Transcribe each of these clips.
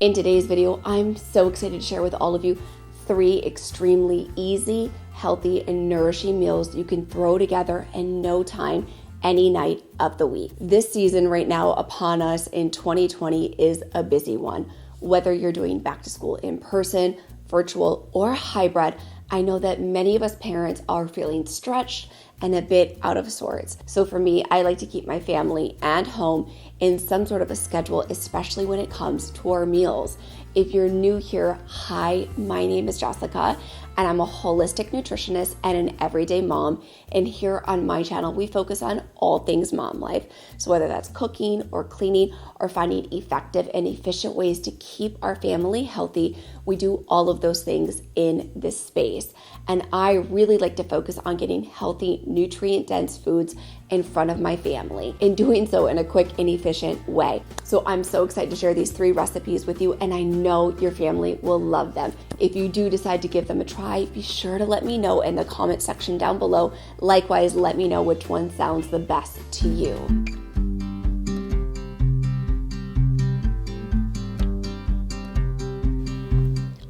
In today's video, I'm so excited to share with all of you 3 extremely easy, healthy, and nourishing meals you can throw together in no time, any night of the week. This season right now upon us in 2020 is a busy one. Whether you're doing back to school in person, virtual, or hybrid, I know that many of us parents are feeling stretched and a bit out of sorts. So for me, I like to keep my family and home in some sort of a schedule, especially when it comes to our meals. If you're new here, hi, my name is Jessica, and I'm a holistic nutritionist and an everyday mom. And here on my channel, we focus on all things mom life. So whether that's cooking or cleaning or finding effective and efficient ways to keep our family healthy, we do all of those things in this space. And I really like to focus on getting healthy, nutrient-dense foods in front of my family and doing so in a quick and efficient way. So I'm so excited to share these 3 recipes with you, and I know your family will love them. If you do decide to give them a try, be sure to let me know in the comment section down below. Likewise, let me know which one sounds the best to you.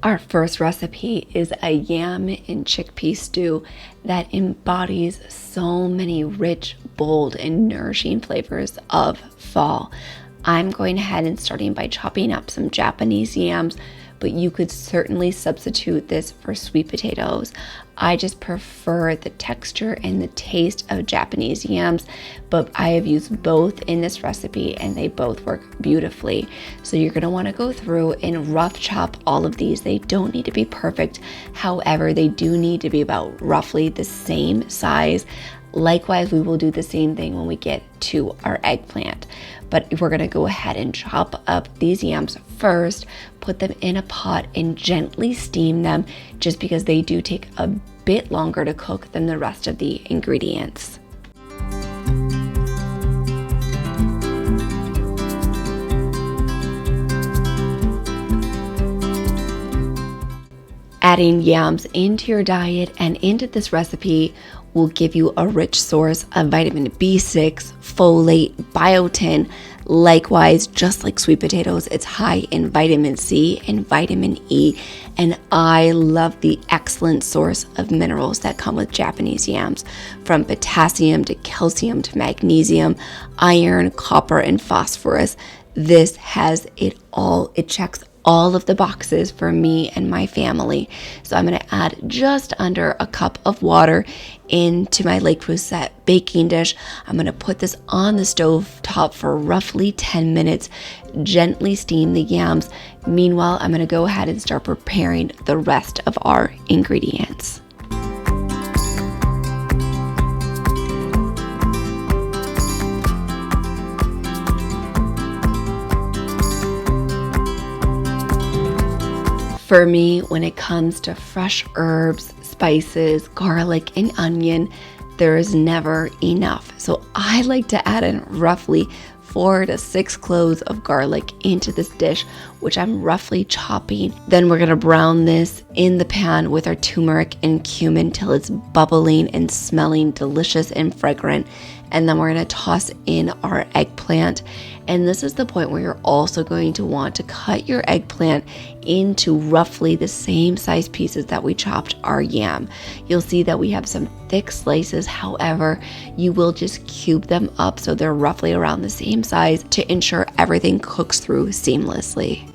Our first recipe is a yam and chickpea stew that embodies so many rich, bold, and nourishing flavors of fall. I'm going ahead and starting by chopping up some Japanese yams, but you could certainly substitute this for sweet potatoes. I just prefer the texture and the taste of Japanese yams, but I have used both in this recipe and they both work beautifully. So you're gonna wanna go through and rough chop all of these. They don't need to be perfect. However, they do need to be about roughly the same size. Likewise, we will do the same thing when we get to our eggplant. But we're gonna go ahead and chop up these yams first, put them in a pot and gently steam them just because they do take a bit longer to cook than the rest of the ingredients. Adding yams into your diet and into this recipe will give you a rich source of vitamin B6, folate, biotin. Likewise, just like sweet potatoes, it's high in vitamin C and vitamin E, and I love the excellent source of minerals that come with Japanese yams, from potassium to calcium to magnesium, iron, copper, and phosphorus. This has it all. It checks all of the boxes for me and my family. So I'm going to add just under a cup of water into my Le Creuset baking dish. I'm going to put this on the stove top for roughly 10 minutes, gently steam the yams. Meanwhile, I'm going to go ahead and start preparing the rest of our ingredients. For me, when it comes to fresh herbs, spices, garlic, and onion, there is never enough. So I like to add in roughly 4 to 6 cloves of garlic into this dish, which I'm roughly chopping. Then we're gonna brown this in the pan with our turmeric and cumin till it's bubbling and smelling delicious and fragrant. And then we're gonna toss in our eggplant. And this is the point where you're also going to want to cut your eggplant into roughly the same size pieces that we chopped our yam. You'll see that we have some thick slices. However, you will just cube them up so they're roughly around the same size to ensure everything cooks through seamlessly.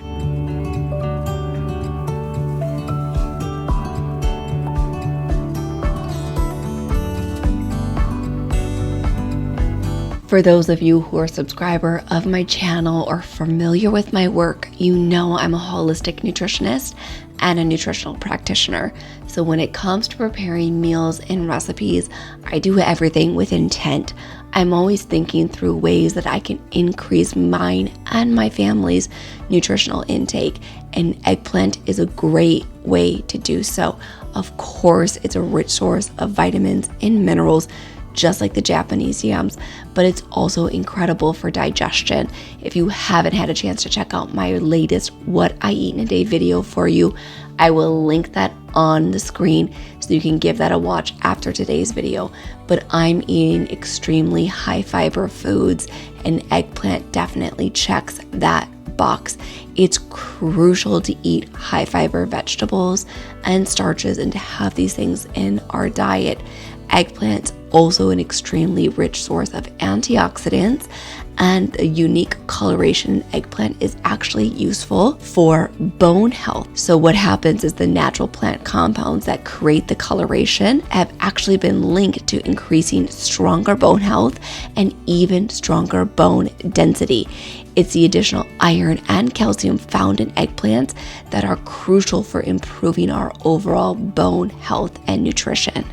For those of you who are a subscriber of my channel or familiar with my work, you know I'm a holistic nutritionist and a nutritional practitioner. So when it comes to preparing meals and recipes, I do everything with intent. I'm always thinking through ways that I can increase mine and my family's nutritional intake, and eggplant is a great way to do so. Of course, it's a rich source of vitamins and minerals, just like the Japanese yams, but it's also incredible for digestion. If you haven't had a chance to check out my latest What I Eat in a Day video for you, I will link that on the screen so you can give that a watch after today's video. But I'm eating extremely high fiber foods, and eggplant definitely checks that box. It's crucial to eat high fiber vegetables and starches and to have these things in our diet. Eggplant's also an extremely rich source of antioxidants, and the unique coloration in eggplant is actually useful for bone health. So what happens is the natural plant compounds that create the coloration have actually been linked to increasing stronger bone health and even stronger bone density. It's the additional iron and calcium found in eggplants that are crucial for improving our overall bone health and nutrition.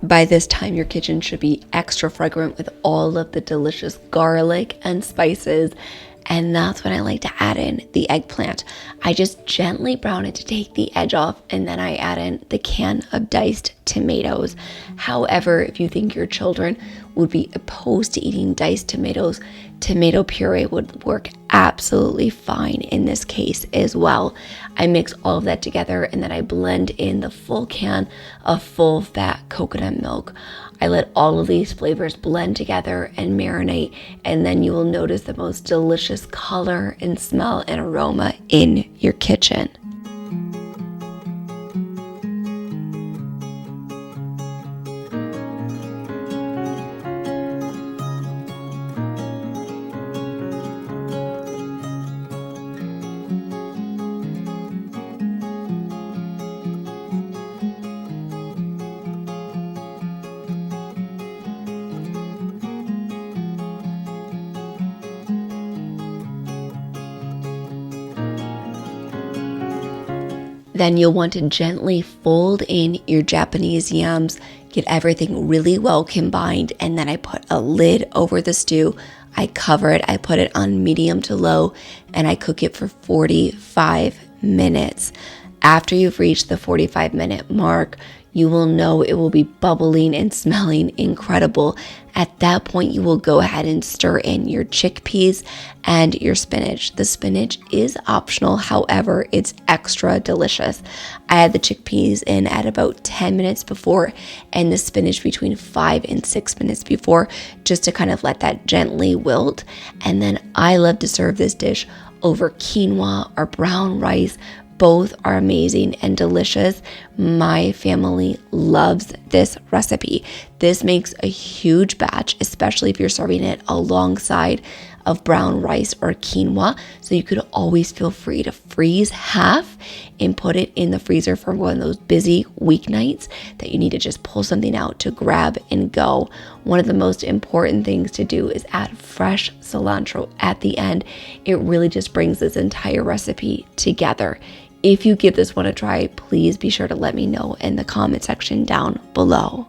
By this time, your kitchen should be extra fragrant with all of the delicious garlic and spices. And that's when I like to add in the eggplant. I just gently brown it to take the edge off, and then I add in the can of diced tomatoes. However, if you think your children would be opposed to eating diced tomatoes, tomato puree would work absolutely fine in this case as well. I mix all of that together, and then I blend in the full can of full fat coconut milk. I let all of these flavors blend together and marinate, and then you will notice the most delicious color and smell and aroma in your kitchen. Then you'll want to gently fold in your Japanese yams, get everything really well combined, and then I put a lid over the stew. I cover it, I put it on medium to low, and I cook it for 45 minutes. After you've reached the 45-minute mark, you will know it will be bubbling and smelling incredible. At that point, you will go ahead and stir in your chickpeas and your spinach. The spinach is optional, however, it's extra delicious. I add the chickpeas in at about 10 minutes before, and the spinach between 5 and 6 minutes before, just to kind of let that gently wilt. And then I love to serve this dish over quinoa or brown rice. Both are amazing and delicious. My family loves this recipe. This makes a huge batch, especially if you're serving it alongside of brown rice or quinoa. So you could always feel free to freeze half and put it in the freezer for one of those busy weeknights that you need to just pull something out to grab and go. One of the most important things to do is add fresh cilantro at the end. It really just brings this entire recipe together. If you give this one a try, please be sure to let me know in the comment section down below.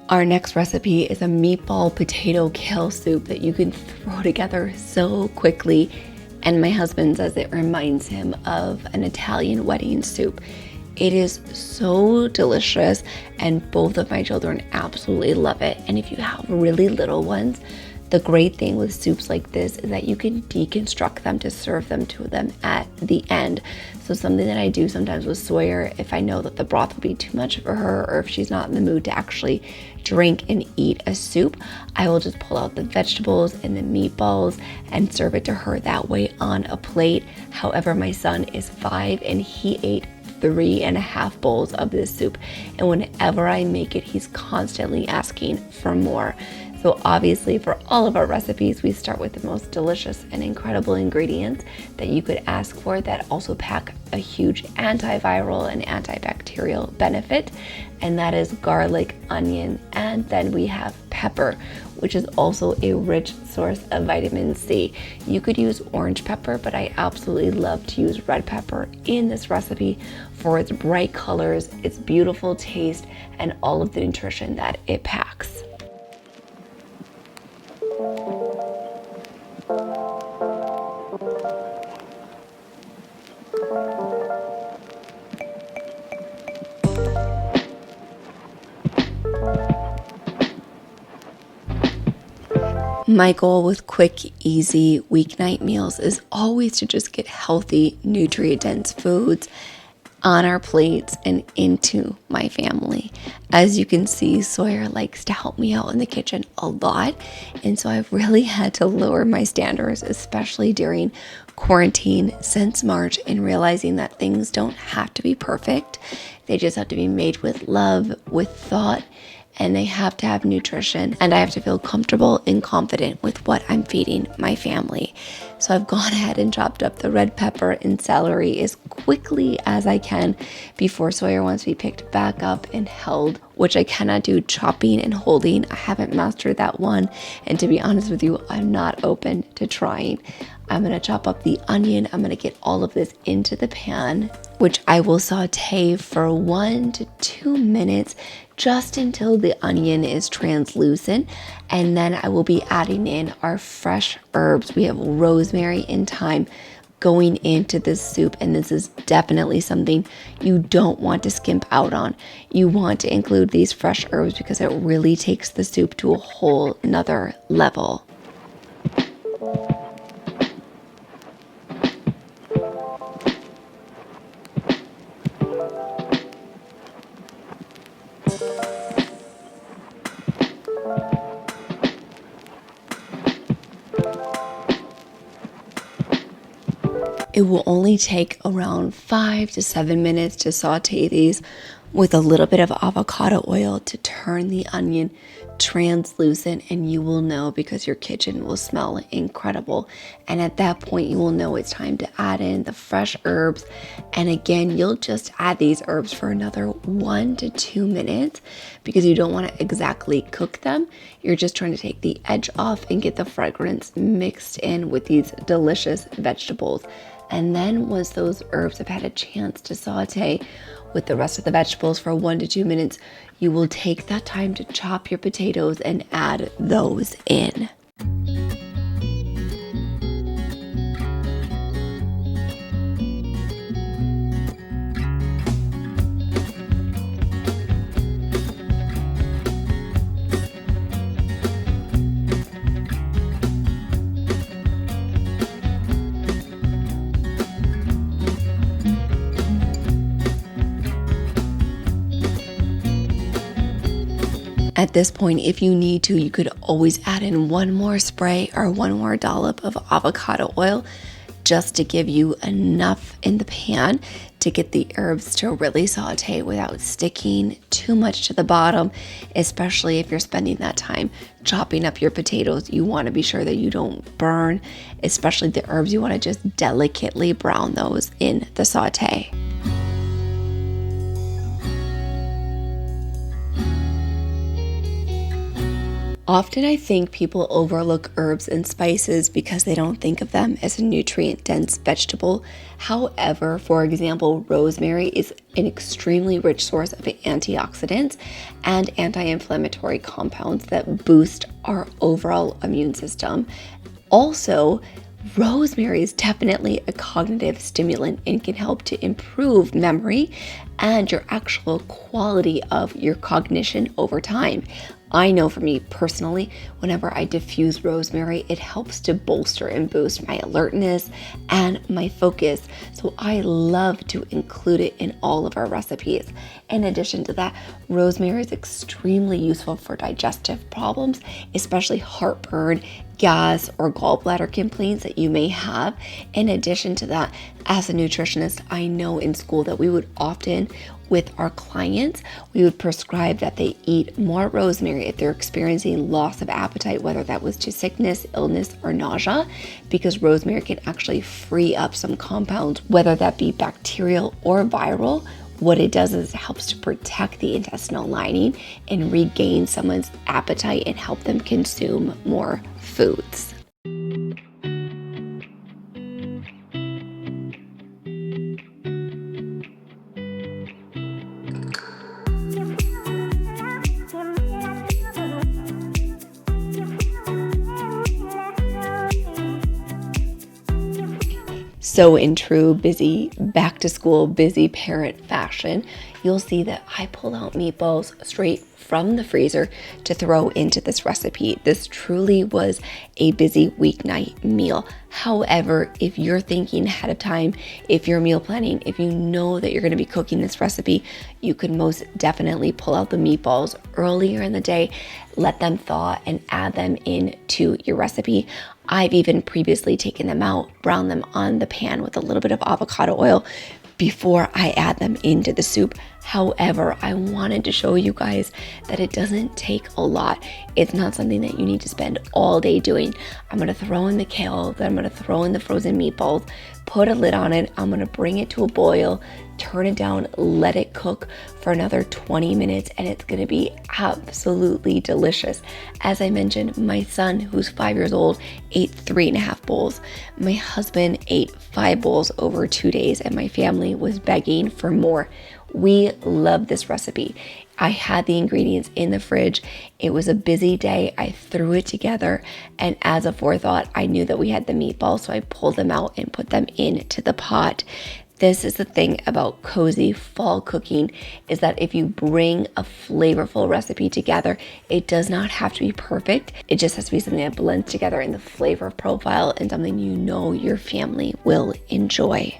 Our next recipe is a meatball potato kale soup that you can throw together so quickly. And my husband says it reminds him of an Italian wedding soup. It is so delicious, and both of my children absolutely love it. And if you have really little ones, the great thing with soups like this is that you can deconstruct them to serve them to them at the end. So something that I do sometimes with Sawyer, if I know that the broth will be too much for her, or if she's not in the mood to actually drink and eat a soup, I will just pull out the vegetables and the meatballs and serve it to her that way on a plate. However, my son is 5 and he ate 3.5 bowls of this soup, and whenever I make it, he's constantly asking for more. So obviously for all of our recipes, we start with the most delicious and incredible ingredients that you could ask for that also pack a huge antiviral and antibacterial benefit. And that is garlic, onion, and then we have pepper, which is also a rich source of vitamin C. You could use orange pepper, but I absolutely love to use red pepper in this recipe for its bright colors, its beautiful taste, and all of the nutrition that it packs. My goal with quick, easy weeknight meals is always to just get healthy, nutrient-dense foods on our plates and into my family. As you can see, Sawyer likes to help me out in the kitchen a lot, and so I've really had to lower my standards, especially during quarantine since March, and realizing that things don't have to be perfect. They just have to be made with love, with thought, and they have to have nutrition, and I have to feel comfortable and confident with what I'm feeding my family. So I've gone ahead and chopped up the red pepper and celery as quickly as I can before Sawyer wants to be picked back up and held, which I cannot do chopping and holding. I haven't mastered that one, and to be honest with you, I'm not open to trying. I'm gonna chop up the onion. I'm gonna get all of this into the pan, which I will saute for 1 to 2 minutes, just until the onion is translucent. And then I will be adding in our fresh herbs. We have rosemary and thyme going into this soup, and this is definitely something you don't want to skimp out on. You want to include these fresh herbs because it really takes the soup to a whole nother level. It will only take around 5 to 7 minutes to saute these with a little bit of avocado oil to turn the onion translucent, and you will know because your kitchen will smell incredible. And at that point, you will know it's time to add in the fresh herbs. And again, you'll just add these herbs for another 1 to 2 minutes because you don't want to exactly cook them. You're just trying to take the edge off and get the fragrance mixed in with these delicious vegetables. And then once those herbs have had a chance to saute with the rest of the vegetables for 1 to 2 minutes, you will take that time to chop your potatoes and add those in. At this point, if you need to, you could always add in one more spray or one more dollop of avocado oil just to give you enough in the pan to get the herbs to really saute without sticking too much to the bottom, especially if you're spending that time chopping up your potatoes. You want to be sure that you don't burn, especially the herbs. You want to just delicately brown those in the saute. Often I think people overlook herbs and spices because they don't think of them as a nutrient-dense vegetable. However, for example, rosemary is an extremely rich source of antioxidants and anti-inflammatory compounds that boost our overall immune system. Also, rosemary is definitely a cognitive stimulant and can help to improve memory and your actual quality of your cognition over time. I know for me personally, whenever I diffuse rosemary, it helps to bolster and boost my alertness and my focus. So I love to include it in all of our recipes. In addition to that, rosemary is extremely useful for digestive problems, especially heartburn, gas, or gallbladder complaints that you may have. In addition to that, as a nutritionist, I know in school that we would often With our clients, we would prescribe that they eat more rosemary if they're experiencing loss of appetite, whether that was to sickness, illness, or nausea, because rosemary can actually free up some compounds, whether that be bacterial or viral. What it does is it helps to protect the intestinal lining and regain someone's appetite and help them consume more foods. So in true busy back to school, busy parent fashion, you'll see that I pull out meatballs straight from the freezer to throw into this recipe. This truly was a busy weeknight meal. However, if you're thinking ahead of time, if you're meal planning, if you know that you're going to be cooking this recipe, you could most definitely pull out the meatballs earlier in the day, let them thaw, and add them into your recipe. I've even previously taken them out, browned them on the pan with a little bit of avocado oil before I add them into the soup. However, I wanted to show you guys that it doesn't take a lot. It's not something that you need to spend all day doing. I'm going to throw in the kale, then I'm going to throw in the frozen meatballs, put a lid on it. I'm going to bring it to a boil, turn it down, let it cook for another 20 minutes, and it's going to be absolutely delicious. As I mentioned, my son, who's 5 years old, ate 3.5 bowls. My husband ate 5 bowls over 2 days, and my family was begging for more. We love this recipe. I had the ingredients in the fridge. It was a busy day. I threw it together, and as a forethought, I knew that we had the meatballs, so I pulled them out and put them into the pot. This is the thing about cozy fall cooking, is that if you bring a flavorful recipe together, it does not have to be perfect. It just has to be something that blends together in the flavor profile and something you know your family will enjoy.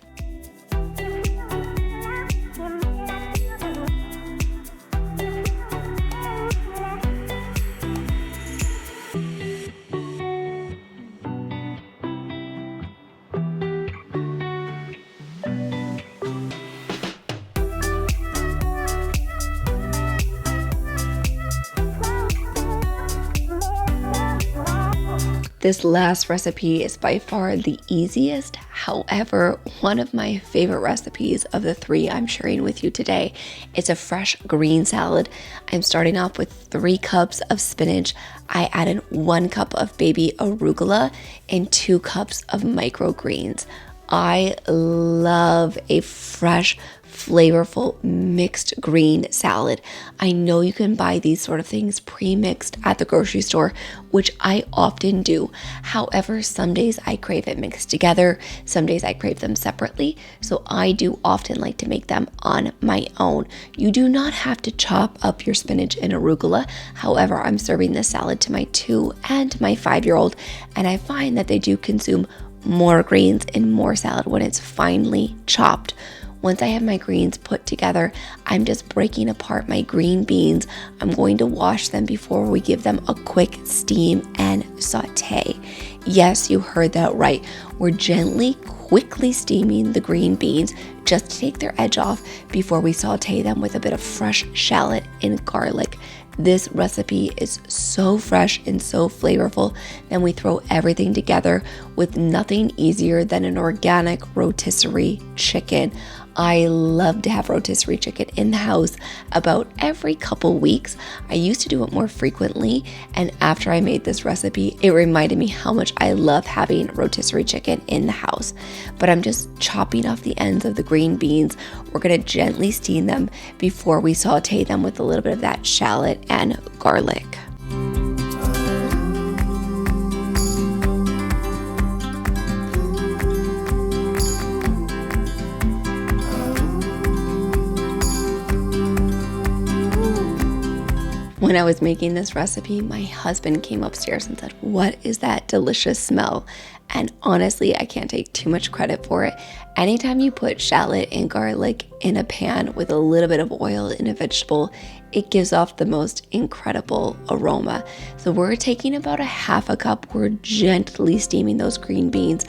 This last recipe is by far the easiest. However, one of my favorite recipes of the 3 I'm sharing with you today. It's a fresh green salad. I'm starting off with 3 cups of spinach. I added 1 cup of baby arugula and 2 cups of microgreens. I love a fresh, flavorful mixed green salad. I know you can buy these sort of things pre-mixed at the grocery store, which I often do. However, some days I crave it mixed together, some days I crave them separately, so I do often like to make them on my own. You do not have to chop up your spinach and arugula. However, I'm serving this salad to my 2 and my 5-year-old, and I find that they do consume more greens and more salad when it's finely chopped. Once I have my greens put together, I'm just breaking apart my green beans. I'm going to wash them before we give them a quick steam and saute. Yes, you heard that right. We're gently, quickly steaming the green beans just to take their edge off before we saute them with a bit of fresh shallot and garlic. This recipe is so fresh and so flavorful. Then we throw everything together with nothing easier than an organic rotisserie chicken. I love to have rotisserie chicken in the house about every couple weeks. I used to do it more frequently, and after I made this recipe, it reminded me how much I love having rotisserie chicken in the house. But I'm just chopping off the ends of the green beans. We're going to gently steam them before we saute them with a little bit of that shallot and garlic. When I was making this recipe, my husband came upstairs and said, "What is that delicious smell?" And honestly, I can't take too much credit for it. Anytime you put shallot and garlic in a pan with a little bit of oil in a vegetable, it gives off the most incredible aroma. So we're taking about a 1/2 cup. We're gently steaming those green beans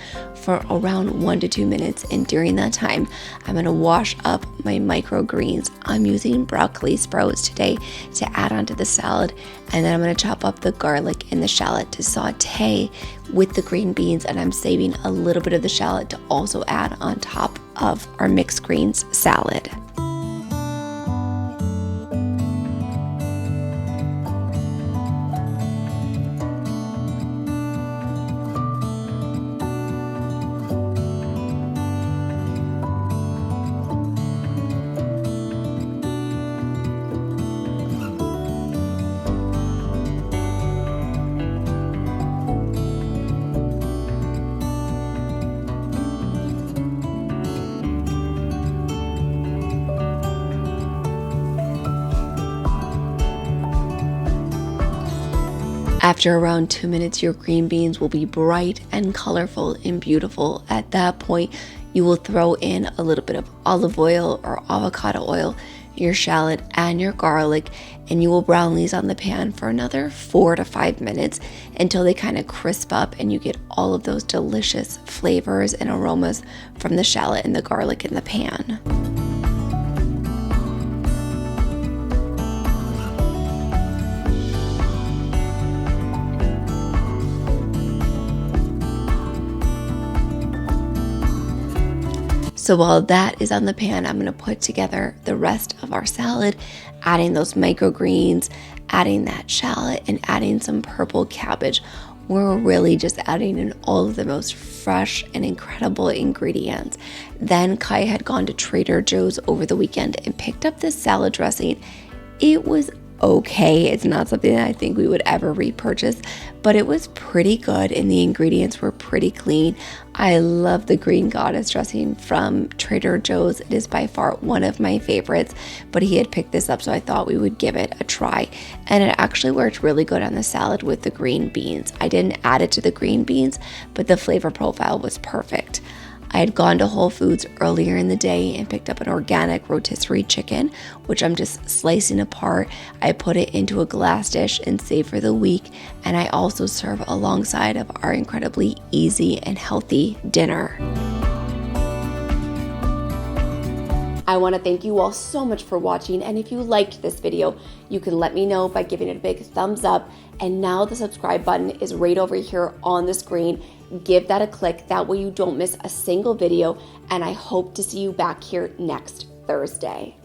for around 1 to 2 minutes, and during that time I'm going to wash up my microgreens. I'm using broccoli sprouts today to add onto the salad, and then I'm going to chop up the garlic and the shallot to saute with the green beans, and I'm saving a little bit of the shallot to also add on top of our mixed greens salad. After around 2 minutes, your green beans will be bright and colorful and beautiful. At that point, you will throw in a little bit of olive oil or avocado oil, your shallot and your garlic, and you will brown these on the pan for another 4 to 5 minutes until they kind of crisp up and you get all of those delicious flavors and aromas from the shallot and the garlic in the pan. So while that is on the pan, I'm going to put together the rest of our salad, adding those microgreens, adding that shallot, and adding some purple cabbage. We're really just adding in all of the most fresh and incredible ingredients. Then Kai had gone to Trader Joe's over the weekend and picked up this salad dressing. It was okay. It's not something that I think we would ever repurchase, but it was pretty good and the ingredients were pretty clean. I love the Green Goddess dressing from Trader Joe's. It is by far one of my favorites, but he had picked this up, so I thought we would give it a try. And it actually worked really good on the salad with the green beans. I didn't add it to the green beans, but the flavor profile was perfect. I had gone to Whole Foods earlier in the day and picked up an organic rotisserie chicken, which I'm just slicing apart. I put it into a glass dish and save for the week, and I also serve alongside of our incredibly easy and healthy dinner. I want to thank you all so much for watching, and if you liked this video, you can let me know by giving it a big thumbs up. And now the subscribe button is right over here on the screen. Give that a click, that way you don't miss a single video, and I hope to see you back here next Thursday.